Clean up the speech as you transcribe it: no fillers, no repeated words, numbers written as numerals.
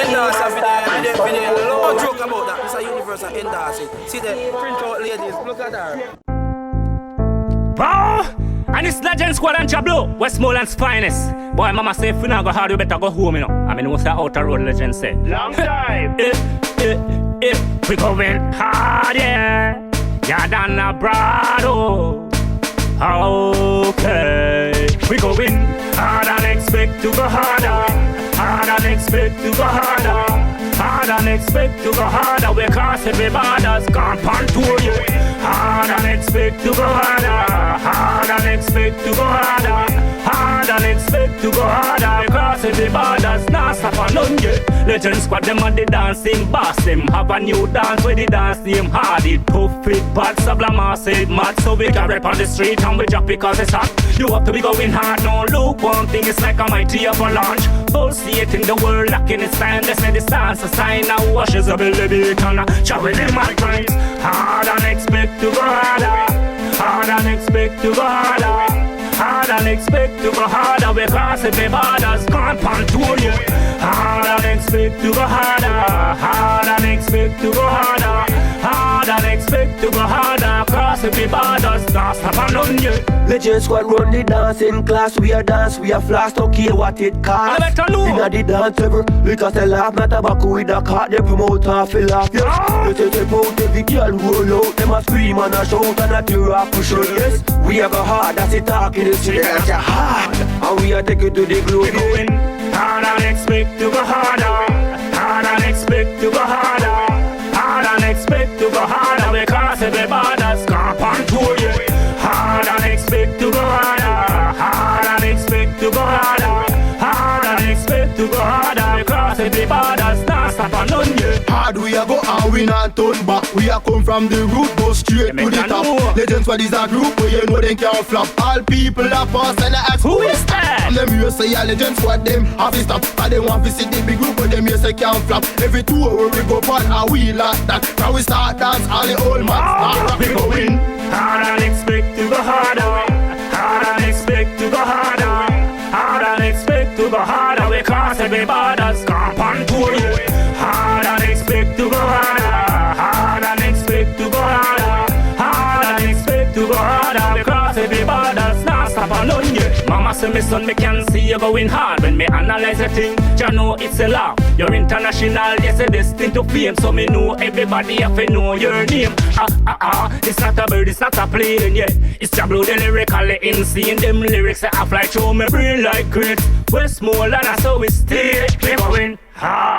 endorser video. No joke about that. It's a universal endorser. See the print out ladies. Look at her. Bow! And it's Legend Squad and Jah Blu, Westmoreland's finest. Boy, mama say if you not go hard, you better go home, you know. I mean, what's that outer road legend say? Long time. If we going hard, yeah. Yeah, than abroad, oh. Okay. We going hard and expect to go harder. Hard and expect to go harder. Hard and expect to go harder. We cross every borders, gone pan tour, yeah. Hard and expect to go harder. Hard and expect to go harder. Hard and expect to go harder. We cross every borders, not stop on none, yeah. Legend Squad, them on the dancing boss. Them have a new dance where the dance team hard. It tough, it bad, sublime, say mad. So we can rap on the street and we drop because it's hot. You have to be going hard, no look one thing. It's like a mighty of a launch. Pulsate in the world, locking its time. They say the stance a sign now washes a belly beacon. Travel in my grinds. Hard and expect to go harder. Hard and expect to go harder. Hard and expect to go harder. We cross every borders, gone pan tour, yeah. Hard and expect to go harder. Hard and expect to go harder. Hard and expect to go harder. Cross every borders, not stop on none, yeah. Legend Squad run the dancing class. We are dance, we are flash, don't care what it costs. Inna the dance ever, because they laugh, not tobacco with a cart. They promote and feel laugh, yes. They take out every girl roll out. Them a scream and a shout and a tear off for sure, yes. We are go hard, that's it talk in the street. That's a hard, and we are take it to the globe. We going hard and expect to go harder. Hard and expect to go harder. Hard and expect to go harder. We cross every borders, camp on tour, yeah. Hard and expect to go harder. Hard and expect to go harder. Hard and expect to go harder. We cross every borders, not stop on none, yeah. Hard we a go and we not turn back. We a come from the root, go straight to the top. Legends for this a group where you know they can't flop. All people a pass and I ask who is that? And them here say a legends for them have to stop. And they want to see the big group but them here say can't flop. Every tour where we go on and we like that. Now we start dance all the old man. We go in hard and expect to go harder. Hard and expect to go harder. Hard and expect to go harder. We cross every borders, camp on tour, yeah. Hard and expect to go harder. Hard and expect to go harder. Hard and expect to go harder. We cross every borders, not stop on none, yeah. Mama say me son, me can see you going hard. When me analyze a thing, you know it's a law. You're international, yes, a destined to fame. So me know everybody have to know your name. It's not a bird, it's not a plane, yeah. It's Jah Blu, the lyrically insane. Them lyrics that I fly through my brain like grits. Westmoreland, that's how we stay. We going hard.